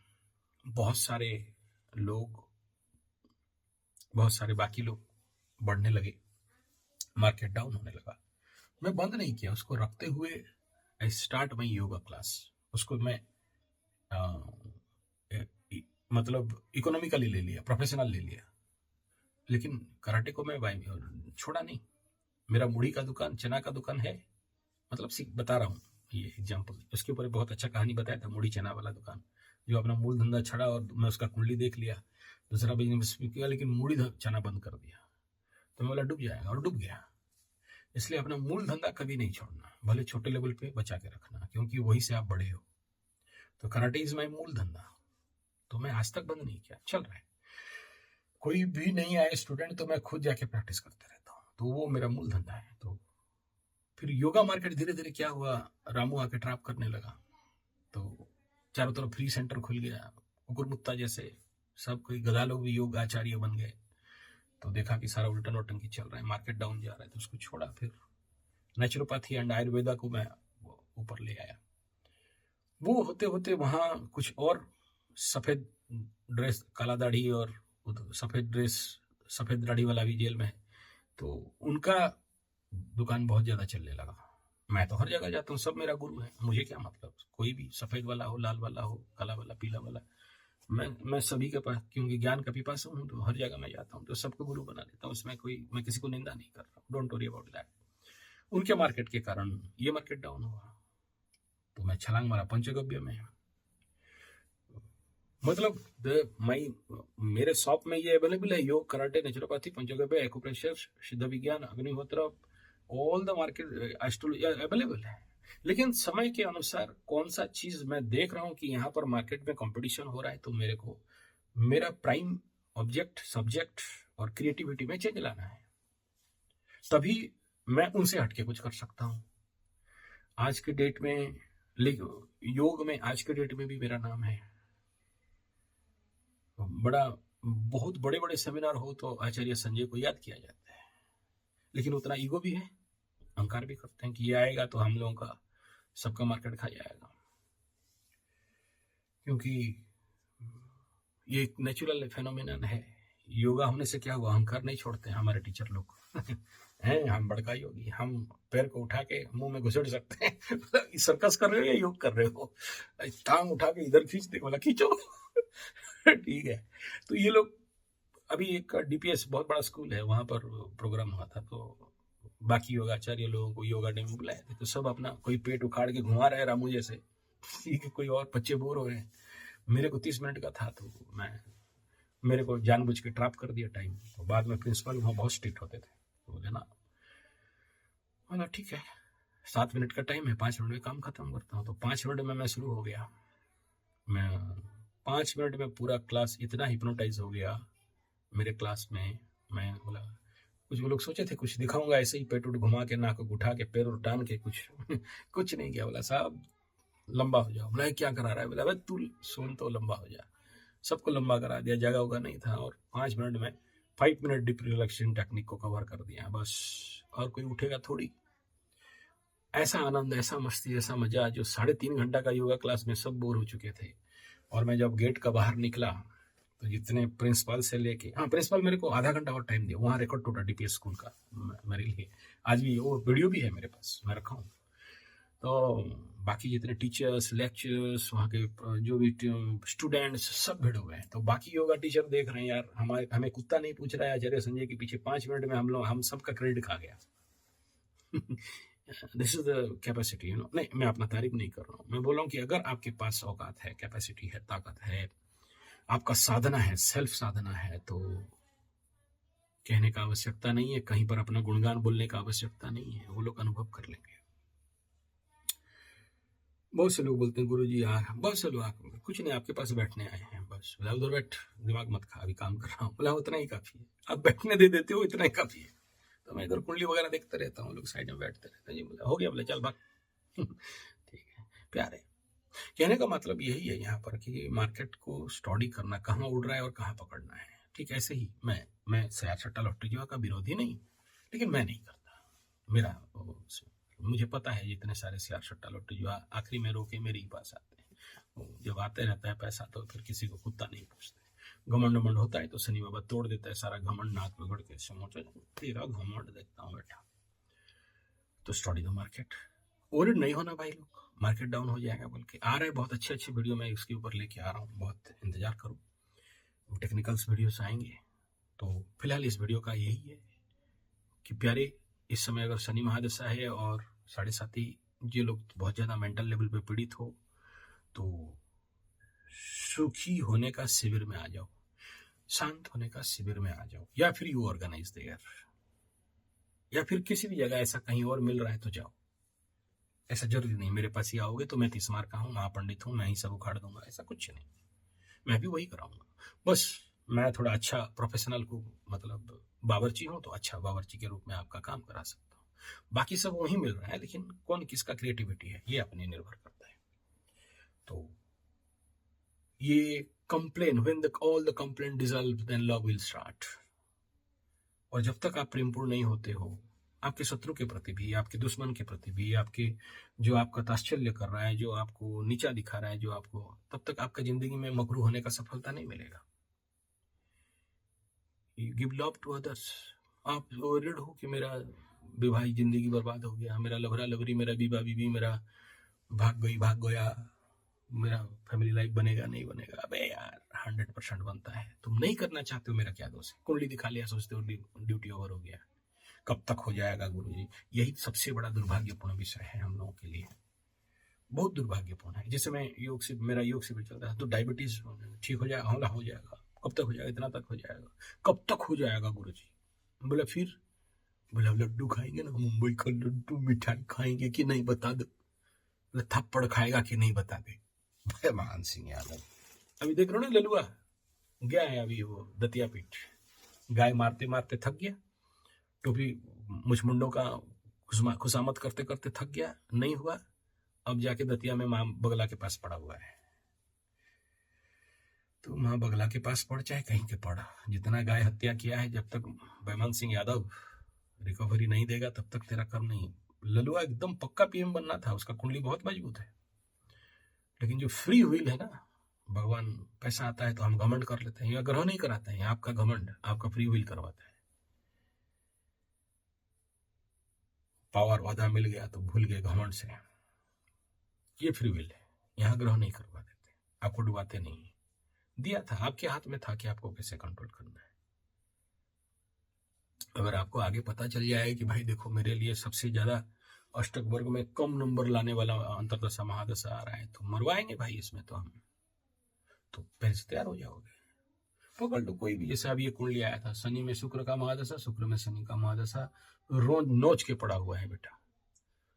बहुत सारे बाकी लोग बढ़ने लगे, मार्केट डाउन होने लगा। मैं बंद नहीं किया, उसको रखते हुए I start my yoga class. उसको मैं मतलब इकोनॉमिकली ले लिया, प्रोफेशनल ले लिया। लेकिन कराटे को मैं छोड़ा नहीं। मेरा मुड़ी का दुकान, चना का दुकान है, मतलब बता रहा हूँ ये एग्जाम्पल। उसके ऊपर बहुत अच्छा कहानी बताया था, मुड़ी चना वाला दुकान, जो अपना मूल धंधा छड़ा और मैं उसका कुंडली देख लिया, दूसरा बिजनेस किया, लेकिन मुड़ी चना बंद कर दिया। तो मैं बोला डूब जाएगा, और डूब गया। इसलिए अपना मूल धंधा कभी नहीं छोड़ना, भले छोटे लेवल पे बचा के रखना, क्योंकि वही से आप बड़े हो। तो कराटे इज माई मूल धंधा, तो मैं आज तक बंद नहीं किया, चल रहा है। कोई भी नहीं आए स्टूडेंट तो मैं खुद जाके प्रैक्टिस करते रहता हूँ, तो वो मेरा मूल धंधा है। तो फिर योगा मार्केट धीरे धीरे क्या हुआ, रामू आके ट्रैप करने लगा, तो चारों तरफ फ्री सेंटर खुल गया। कुकुर मुत्ता जैसे सब कोई गधा लोग भी योग आचार्य बन गए। तो देखा कि सारा उल्टा नौटंकी चल रहा है, मार्केट डाउन जा रहा है, तो उसको छोड़ा। फिर नेचुरोपैथी एंड आयुर्वेदा को मैं ऊपर ले आया। वो होते होते वहां कुछ और सफेद ड्रेस, काला दाढ़ी और सफेद ड्रेस, सफेद दाढ़ी वाला भी जेल में है, तो उनका दुकान बहुत ज्यादा चलने लगा। मैं तो हर जगह जाता हूँ, सब मेरा गुरु है, मुझे क्या मतलब, कोई भी सफेद वाला हो, लाल वाला हो, काला वाला, पीला वाला, मैं सभी के पास, क्योंकि ज्ञान का पिपासु हूँ, तो हर जगह मैं जाता हूँ तो सबको गुरु बना देता हूँ। उसमें मैं किसी को निंदा नहीं कर रहा हूँ, डोंट वरी अबाउट दैट। उनके मार्केट के कारण ये मार्केट डाउन हुआ तो मैं छलांग मारा पंचगव्य में। मतलब मेरे शॉप में ये अवेलेबल है, योग, कराटे, नेचुरोपैथी, पंचगव्य, एक्यूप्रेशर, सिद्ध विज्ञान, अग्निहोत्र, all the market astrology available है। लेकिन समय के अनुसार कौन सा चीज मैं देख रहा हूं कि यहाँ पर मार्केट में कंपटीशन हो रहा है, तो मेरे को मेरा प्राइम ऑब्जेक्ट, सब्जेक्ट और क्रिएटिविटी में चेंज लाना है, तभी मैं उनसे हटके कुछ कर सकता हूं। आज के डेट में योग में आज के डेट में भी मेरा नाम है। बहुत बड़े बड़े सेमिनार हो तो आचार्य संजय को याद किया जाता है, लेकिन उतना ईगो भी है, अहंकार भी करते हैं कि ये आएगा तो हम लोगों का सबका मार्केट खा जाएगा, क्योंकि ये एक नेचुरल फेनोमेनन है। योगा होने से क्या हुआ, अहंकार नहीं छोड़ते हमारे टीचर लोग हैं, हम बड़का योगी, हम पैर को उठा के मुंह में घुसेड़ सकते हैं सर्कस कर रहे हो या योग कर रहे हो, टांग उठा के इधर खींच दे, बोला खींचो ठीक है। तो ये लोग, अभी एक डीपीएस बहुत बड़ा स्कूल है, वहां पर प्रोग्राम हुआ था, तो बाकी योगाचार्य लोगों को योगा डे में बुलाए थे, तो सब अपना कोई पेट उखाड़ के घुमा रहे रामू जैसे, कोई और बच्चे बोर हो रहे हैं। मेरे को 30 मिनट का था, तो मेरे को जानबूझ के ट्रैप कर दिया टाइम। तो बाद में प्रिंसिपल वहाँ बहुत स्ट्रिक्ट होते थे, तो बोले ना, बोला ठीक है 7 मिनट का टाइम है, 5 मिनट में काम खत्म करता हूँ। तो 5 मिनट में मैं शुरू हो गया। मैं 5 मिनट में पूरा क्लास इतना हिप्नोटाइज हो गया मेरे क्लास में। मैं बोला, कुछ लोग सोचे थे कुछ दिखाऊंगा, ऐसे ही पेट उठ घुमा के, नाक उठा के, पैर टान के, कुछ नहीं किया। बोला साहब लंबा हो जाओ। बोला क्या करा रहा है? बोला भाई तू सुन तो लंबा हो जा। सबको लंबा करा दिया, जगह होगा नहीं था, और 5 मिनट में 5 मिनट डीप रिलैक्सेशन टेक्निक को कवर कर दिया बस। और कोई उठेगा थोड़ी। ऐसा आनंद, ऐसा मस्ती, ऐसा मजा, जो 3.5 घंटा का योगा क्लास में सब बोर हो चुके थे। और मैं जब गेट का बाहर निकला तो जितने प्रिंसिपल से लेके, हाँ प्रिंसिपल मेरे को आधा घंटा और टाइम दिया, वहाँ रिकॉर्ड टूटा डीपीएस स्कूल का मेरे लिए, आज भी वो वीडियो भी है मेरे पास, मैं रखा हूँ। तो बाकी जितने टीचर्स, लेक्चर्स, वहाँ के जो भी स्टूडेंट्स सब भिड़ हुए हैं। तो बाकी योगा टीचर देख रहे हैं यार, हमें कुत्ता नहीं पूछ रहा है आचार्य संजय के पीछे 5 मिनट में हम सबका क्रेडिट खा गया दिस इज द कैपेसिटी, नहीं मैं अपना तारीफ नहीं कर रहा हूँ, मैं बोल रहा हूँ कि अगर आपके पास औकात है, कैपेसिटी है, ताकत है, आपका साधना है, सेल्फ साधना है, तो कहने का आवश्यकता नहीं है, कहीं पर अपना गुणगान बोलने का आवश्यकता नहीं है, वो लोग अनुभव कर लेंगे। बहुत से लोग बोलते हैं गुरुजी यार, बहुत से लोग कुछ नहीं, आपके पास बैठने आए हैं बस, उधर बैठ, दिमाग मत खा, अभी काम कर रहा हूँ। बोला उतना ही काफी है, आप बैठने दे देते हो, इतना ही काफी है। तो मैं इधर कुंडली वगैरह देखते रहता हूँ, लोग साइड में बैठते रहते हैं, जी बोला हो गया, बोले चल भाग ठीक है प्यारे। कहने का मतलब यही है यहाँ पर कि मार्केट को स्टडी करना, कहाँ उड़ रहा है और कहाँ पकड़ना है। ठीक ऐसे ही मैं शेयर सट्टा लॉटरी जुआ का विरोधी नहीं, लेकिन मैं नहीं करता। मेरा मुझे पता है जितने सारे शेयर सट्टा लॉटरी जुआ आखिरी में रोके मेरे ही पास आते हैं। जब आते रहता है पैसा तो फिर किसी को कुत्ता नहीं पूछते। घमंड वमंड होता है तो शनि बाबा तोड़ देता है सारा घमंड, नाक में घड़ के समोचा तेरा घमंड देखता हूँ बेटा। तो स्टडी द मार्केट, ओरिड नहीं होना भाई लोग, मार्केट डाउन हो जाएगा। बल्कि आ रहे बहुत अच्छे अच्छे वीडियो मैं इसके ऊपर लेके आ रहा हूँ, बहुत इंतजार करो, टेक्निकल्स वीडियोस आएंगे। तो फिलहाल इस वीडियो का यही है कि प्यारे, इस समय अगर शनि महादशा है और 7.5 जो लोग बहुत ज़्यादा मेंटल लेवल पे पीड़ित हो, तो सुखी होने का शिविर में आ जाओ, शांत होने का शिविर में आ जाओ, या फिर यू ऑर्गेनाइज देयर, या फिर किसी भी जगह ऐसा कहीं और मिल रहा है तो जाओ। ऐसा जरूरी नहीं मेरे पास ही आओगे तो मैं 30 मार का हूँ, महापंडित हूँ, मैं ही सब उखाड़ दूंगा, ऐसा कुछ नहीं। मैं भी वही कराऊंगा, बस मैं थोड़ा अच्छा प्रोफेशनल को, मतलब बावर्ची हूँ तो अच्छा बावर्ची के रूप में आपका काम करा सकता हूँ। बाकी सब वही मिल रहा है, लेकिन कौन किसका क्रिएटिविटी है ये अपने निर्भर करता है। तो ये complain, when all the complain dissolve then love will start. और जब तक आप प्रेमपूर्ण नहीं होते हो, आपके शत्रु के प्रति भी, आपके दुश्मन के प्रति भी, आपके जो आपका ताच्छल्य कर रहा है, जो आपको नीचा दिखा रहा है, जो आपको, तब तक आपका जिंदगी में मगरू होने का सफलता नहीं मिलेगा। You give love to others. आप ओरिड हो कि मेरा विवाहिक जिंदगी बर्बाद हो गया, मेरा लवरा लवरी, मेरा बीबा बीबी, मेरा भाग गया, मेरा फैमिली लाइफ बनेगा नहीं बनेगा। अबे यार 100% बनता है। तुम नहीं करना चाहते हो, मेरा क्या दोष है? कुंडली दिखा लिया, सोचते हो ड्यूटी ओवर हो गया, कब तक हो जाएगा गुरुजी? यही सबसे बड़ा दुर्भाग्यपूर्ण विषय है हम लोगों के लिए, बहुत दुर्भाग्यपूर्ण है। जैसे मैं योग से, मेरा योग से भी चलता है, तो डायबिटीज ठीक हो जाएगा, हमला हो जाएगा, कब तक हो जाएगा? इतना तक हो जाएगा, कब तक हो जाएगा गुरुजी? बोला फिर, बोला लड्डू खाएंगे ना, मुंबई का लड्डू, मिठाई खाएंगे कि नहीं बता दो? बोला थप्पड़ खाएगा कि नहीं बता दे? भयमान सिंह यादव, अभी देख रहे हो ना, ललुआ गया है अभी वो दतिया पीठ, गाय मारते मारते थक गया, टोपी मुछमुंडों का खुशामत करते करते थक गया, नहीं हुआ, अब जाके दतिया में मां बगला के पास पड़ा हुआ है। तो मां बगला के पास पड़, चाहे कहीं के पड़ा, जितना गाय हत्या किया है, जब तक भयमान सिंह यादव रिकवरी नहीं देगा तब तक तेरा कर्म नहीं। ललुआ एकदम पक्का पीएम बनना था, उसका कुंडली बहुत मजबूत है, लेकिन जो फ्री व्हील है ना, भगवान पैसा आता है तो हम घमंड कर लेते हैं, या ग्रह नहीं कराते हैं, आपका घमंड आपका फ्री व्हील करवाता है। पावर वादा मिल गया तो भूल गए घमंड से, ये फ्री विल है, यहाँ ग्रह नहीं करवा देते, आपको डुबाते नहीं। दिया था, आपके हाथ में था कि आपको कैसे कंट्रोल करना है। अगर आपको आगे पता चल जाए कि भाई देखो मेरे लिए सबसे ज्यादा अष्टक वर्ग में कम नंबर लाने वाला अंतरदशा महादशा आ रहा है, तो मरवाएंगे भाई इसमें, तो हम तो पहले से तैयार हो जाओगे। पकड़ लो कोई भी, जैसे अब ये कुंडली आया था, शनि में शुक्र का महादशा, शुक्र में शनि का महादशा, रोज नोच के पड़ा हुआ है बेटा।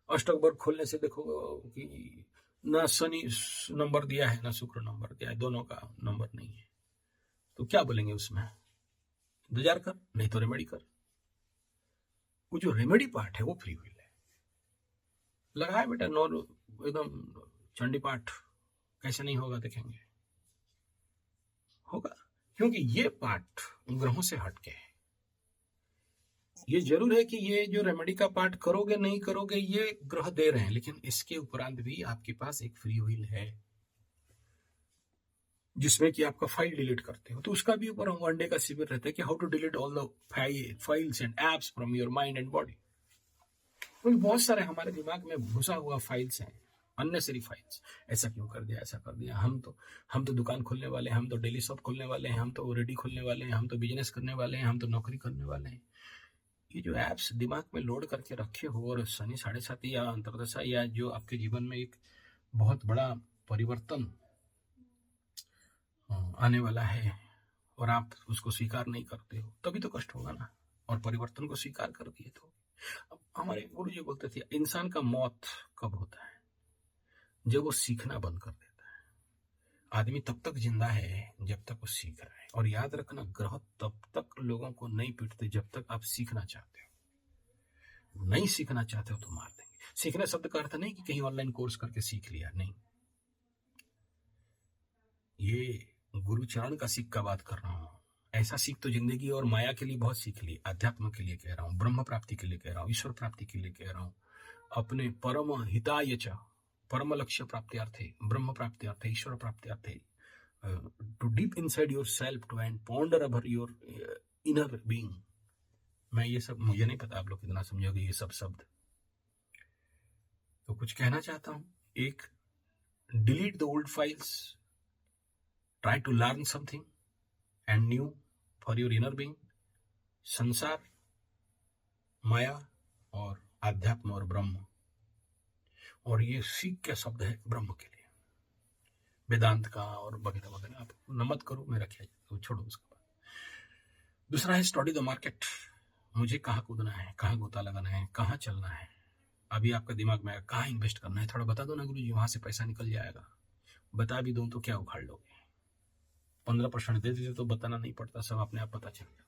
अष्टक वर्ग खोलने से देखो कि ना शनि नंबर दिया है ना शुक्र नंबर दिया है, दोनों का नंबर नहीं है, तो क्या बोलेंगे उसमें? इंतजार कर, नहीं तो रेमेडी कर। वो जो रेमेडी पार्ट है वो फ्री व्हील है, लगाए बेटा, नॉन एकदम चंडी पाठ, कैसे नहीं होगा देखेंगे, होगा, क्योंकि ये पाठ ग्रहों से हटके है। ये जरूर है कि ये जो रेमेडी का पार्ट करोगे नहीं करोगे ये ग्रह दे रहे हैं, लेकिन इसके उपरांत भी आपके पास एक फ्री व्हील है, जिसमें कि आपका फाइल डिलीट करते हो, तो उसका भी ऊपर वनडे का शिविर रहता है कि how to delete all the files and apps from your mind and body. बहुत सारे हमारे दिमाग में घुसा हुआ फाइल्स हैं, अननेसरी फाइल्स, ऐसा क्यों कर दिया, ऐसा कर दिया, हम तो दुकान खोलने वाले हैं, हम तो डेली शॉप खोलने वाले हैं, हम तो रेडी खोलने वाले हैं, हम तो बिजनेस करने वाले हैं, हम तो नौकरी करने वाले हैं। ये जो एप्स दिमाग में लोड करके रखे हो, और शनि 7.5 या अंतरदशा या जो आपके जीवन में एक बहुत बड़ा परिवर्तन आने वाला है और आप उसको स्वीकार नहीं करते हो, तभी तो कष्ट होगा ना। और परिवर्तन को स्वीकार कर दिए तो, अब हमारे गुरु जी बोलते थे इंसान का मौत कब होता है? जब वो सीखना बंद कर देता है। आदमी तब तक जिंदा है जब तक वो सीख रहा है, और याद रखना ग्रह तब तक लोगों को नहीं पीटते जब तक आप सीखना चाहते हो। नहीं सीखना चाहते हो तो मार देंगे। सीखना शब्द का अर्थ नहीं कि कहीं ऑनलाइन कोर्स करके सीख लिया, नहीं, ये गुरुचरण का सीख का बात कर रहा हूं। ऐसा सीख तो जिंदगी और माया के लिए बहुत सीख ली, अध्यात्म के लिए कह रहा हूं, ब्रह्म प्राप्ति के लिए कह रहा हूं, ईश्वर प्राप्ति के लिए कह रहा हूं, अपने परम हिताय च, परम लक्ष्य प्राप्त्यर्थे, ब्रह्म प्राप्त्यर्थे, ईश्वर प्राप्त्यर्थे, to deep inside yourself to and ponder over your inner being. मैं ये सब, मुझे नहीं पता आप लोग कितना समझोगे ये सब शब्द, तो कुछ कहना चाहता हूं। एक, delete the old files, try to learn something and new for your inner being. संसार, माया और आध्यात्म और ब्रह्म, और ये सीख के शब्द है ब्रह्म के लिए, वेदांत का और वगैरह वगैरह। आप न मत करो, मेरा क्या तो छोड़ो उसके बाद। दूसरा है स्टडी द मार्केट, मुझे कहाँ कूदना है, कहाँ गोता लगाना है, कहाँ चलना है। अभी आपका दिमाग में कहाँ इन्वेस्ट करना है, थोड़ा बता दो ना गुरुजी, वहां से पैसा निकल जाएगा। बता भी दूं तो क्या उखाड़ लोगे? 15% दे दीजिए तो बताना नहीं पड़ता, सब अपने आप पता चल जाएगा।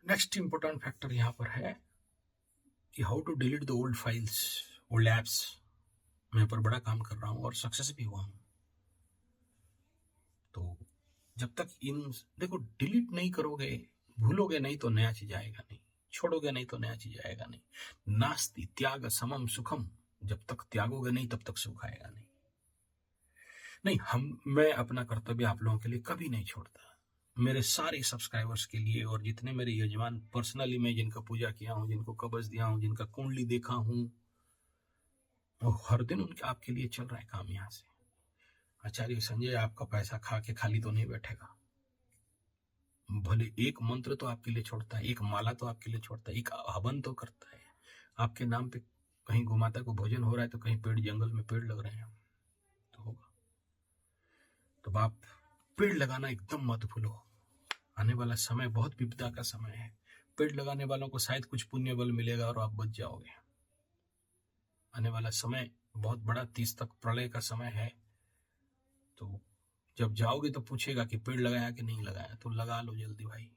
नेक्स्ट इंपॉर्टेंट फैक्टर यहाँ पर है कि how to delete the old files, old apps. मैं पर बड़ा काम कर रहा हूँ और सक्सेस भी हुआ हूँ। तो जब तक देखो, डिलीट नहीं करोगे, भूलोगे नहीं तो नया चीज आएगा नहीं, छोड़ोगे नहीं तो नया चीज आएगा नहीं। नास्ति त्याग समम सुखम, जब तक त्यागोगे नहीं तब तक सुख आएगा नहीं। मैं अपना कर्तव्य आप लोगों के लिए कभी नहीं छोड़ता, मेरे सारे सब्सक्राइबर्स के लिए, और जितने मेरे यजमान पर्सनली मैं जिनका पूजा किया हूँ, जिनको कब्ज दिया हूँ, जिनका कुंडली देखा हूँ, और हर दिन उनके आपके लिए चल रहा है काम यहाँ से। आचार्य संजय आपका पैसा खा के खाली तो नहीं बैठेगा। भले एक मंत्र तो आपके लिए छोड़ता है, एक माला तो आपके लिए छोड़ता है, एक हवन तो करता है आपके नाम पे। कहीं गोमाता को भोजन हो रहा है तो कहीं पेड़, जंगल में पेड़ लग रहे हैं तो होगा। तो आप पेड़ लगाना एकदम मत भूलो। आने वाला समय बहुत विपदा का समय है। पेड़ लगाने वालों को शायद कुछ पुण्य बल मिलेगा और आप बच जाओगे। आने वाला समय बहुत बड़ा 30 तक प्रलय का समय है। तो जब जाओगे तो पूछेगा कि पेड़ लगाया कि नहीं लगाया, तो लगा लो जल्दी भाई।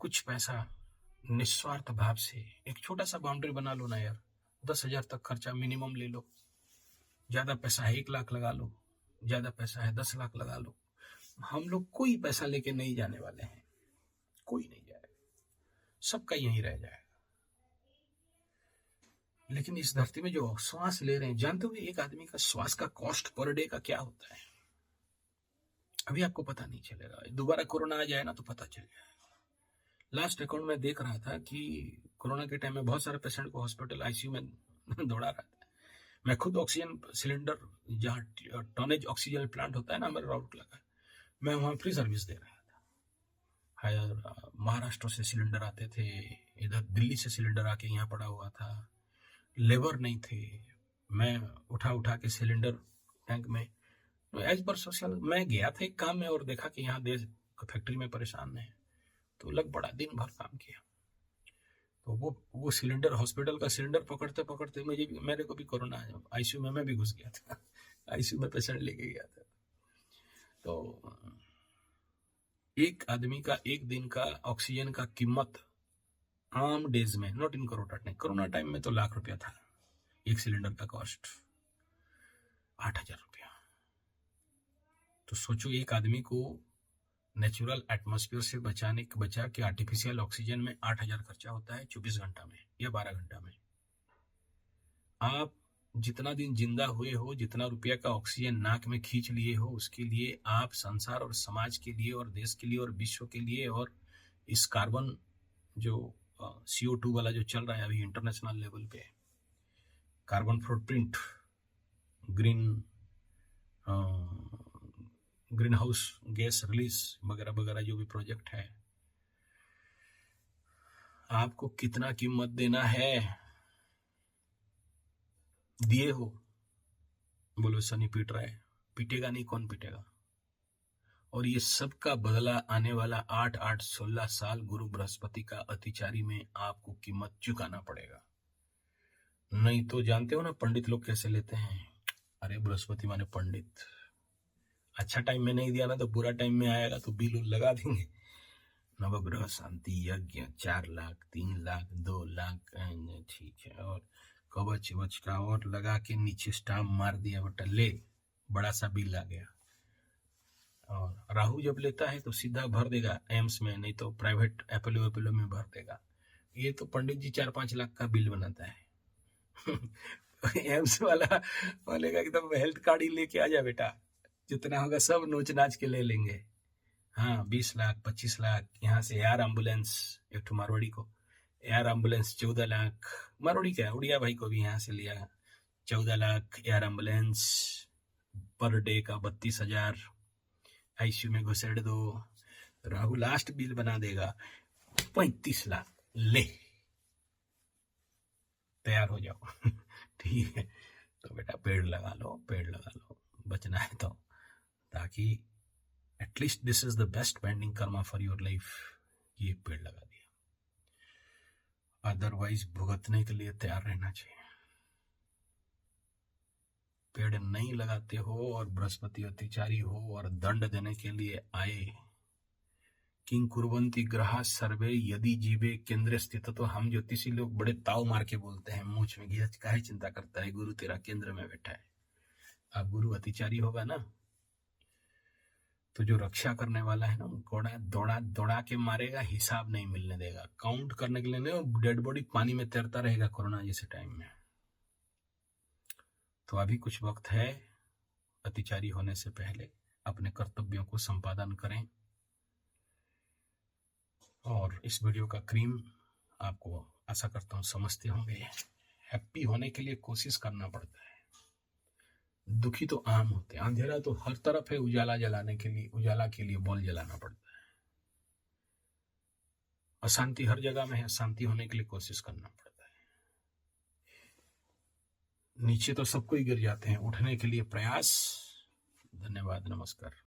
कुछ पैसा निस्वार्थ भाव से एक छोटा सा बाउंड्री बना लो ना यार। 10,000 तक खर्चा मिनिमम ले लो। ज्यादा पैसा है 1 लाख लगा लो, ज्यादा पैसा है 10 लाख लगा लो। हम लोग कोई पैसा लेके नहीं जाने वाले हैं, कोई नहीं जाएगा, सबका यहीं रह जाएगा। लेकिन इस धरती में जो श्वास ले रहे हैं, जानते हो एक आदमी का श्वास का कॉस्ट पर डे का क्या होता है? अभी आपको पता नहीं चलेगा, दोबारा कोरोना आ जाए ना तो पता चल जाएगा। लास्ट अकाउंट में देख रहा था कि कोरोना के टाइम में बहुत सारे पेशेंट को हॉस्पिटल आईसीयू में दौड़ा रहा था। मैं खुद ऑक्सीजन सिलेंडर, जहाँ टनेज ऑक्सीजन प्लांट होता है ना हमारे राउरकेला का, मैं वहाँ फ्री सर्विस दे रहा था। महाराष्ट्र से सिलेंडर आते थे, इधर दिल्ली से सिलेंडर आके यहाँ पड़ा हुआ था, लेबर नहीं थे, मैं उठा उठा के सिलेंडर टैंक में एज पर सोशल मैं गया था एक काम में और देखा कि यहाँ देश फैक्ट्री में परेशान है, तो लग पड़ा, दिन भर काम किया। तो वो सिलेंडर, हॉस्पिटल का सिलेंडर पकड़ते पकड़ते मेरे को भी कोरोना आया, आईसीयू में मैं भी घुस गया था। आईसीयू में पेशेंट लेके गया था। तो एक आदमी का एक दिन का ऑक्सीजन का कीमत आम डेज में, नॉट इन कोरोना टाइम में तो लाख रुपया था एक सिलेंडर का कॉस्ट, 8,000 रुपया। तो सोचो एक आदमी को नेचुरल एटमॉस्फेयर से बचा के आर्टिफिशियल ऑक्सीजन में 8,000 खर्चा होता है 24 घंटा में या 12 घंटा में। आप जितना दिन जिंदा हुए हो, जितना रुपया का ऑक्सीजन नाक में खींच लिए हो, उसके लिए आप संसार और समाज के लिए और देश के लिए और विश्व के लिए और इस कार्बन जो CO2 वाला जो चल रहा है अभी इंटरनेशनल लेवल पे, carbon footprint, green house gas release वगैरह वगैरह जो भी प्रोजेक्ट है, आपको कितना कीमत देना है? दिए हो? बोलो सनी पीट रहा है, पीटेगा नहीं, कौन पीटेगा? और ये सब का बदला आने वाला 8-8-16 साल गुरु बृहस्पति का अतिचारी में आपको कीमत चुकाना पड़ेगा। नहीं तो जानते हो ना पंडित लोग कैसे लेते हैं, अरे बृहस्पति माने पंडित, अच्छा टाइम में नहीं दिया ना तो बुरा टाइम में आएगा तो बिल लगा देंगे। नवग्रह शांति यज्ञ 4 लाख 3 लाख 2 लाख, ठीक है, और कवच वच का और लगा के नीचे स्टाम्प मार दिया, बेटा ले, बड़ा सा बिल आ गया। और राहु जब लेता है तो सीधा भर देगा एम्स में, नहीं तो प्राइवेट एपोलो में भर देगा। ये तो पंडित जी 4-5 लाख का बिल बनाता है। एम्स वाला बोलेगा कि तुम हेल्थ कार्ड ही लेके आ जा बेटा, जितना होगा सब नोच नाच के ले लेंगे। हाँ 20 लाख 25 लाख, यहाँ से एयर एम्बुलेंस, एक तो मारवाड़ी को एयर एम्बुलेंस 14 लाख, मारवाड़ी क्या उड़िया भाई को भी यहाँ से लिया 14 lakh air ambulance, per day का 32,000, आईसीयू में घुसेड़ दो। राहु लास्ट बिल बना देगा 35 लाख, ले तैयार हो जाओ। ठीक है, तो बेटा पेड़ लगा लो, पेड़ लगा लो, बचना है तो, ताकि at least this is the best pending Karma for your life, ये पेड़ लगा दिया। अदरवाइज भुगतने के लिए तैयार रहना चाहिए। पेड़ नहीं लगाते हो और बृहस्पति अतिचारी हो और दंड देने के लिए आए, किंग कुर्वन्ति ग्रहा सर्वे यदि जीवे केंद्र स्थित, तो हम ज्योतिषी लोग बड़े ताव मार के बोलते हैं, मूछ में घी काहे चिंता करता है, गुरु तेरा केंद्र में बैठा है। अब गुरु अतिचारी होगा ना तो जो रक्षा करने वाला है ना, घोड़ा दौड़ा दौड़ा के मारेगा, हिसाब नहीं मिलने देगा, काउंट करने के लिए नहीं, डेड बॉडी पानी में तैरता रहेगा कोरोना जैसे टाइम में। तो अभी कुछ वक्त है, अतिचारी होने से पहले अपने कर्तव्यों को संपादन करें। और इस वीडियो का क्रीम आपको आशा करता हूँ समझते होंगे। हैप्पी होने के लिए कोशिश करना पड़ता है, दुखी तो आम होते हैं, अंधेरा तो हर तरफ है, उजाला जलाने के लिए, उजाला के लिए बॉल जलाना पड़ता है। अशांति हर जगह में है, शांति होने के लिए कोशिश करना पड़ता है। नीचे तो सबको ही गिर जाते हैं, उठने के लिए प्रयास। धन्यवाद, नमस्कार।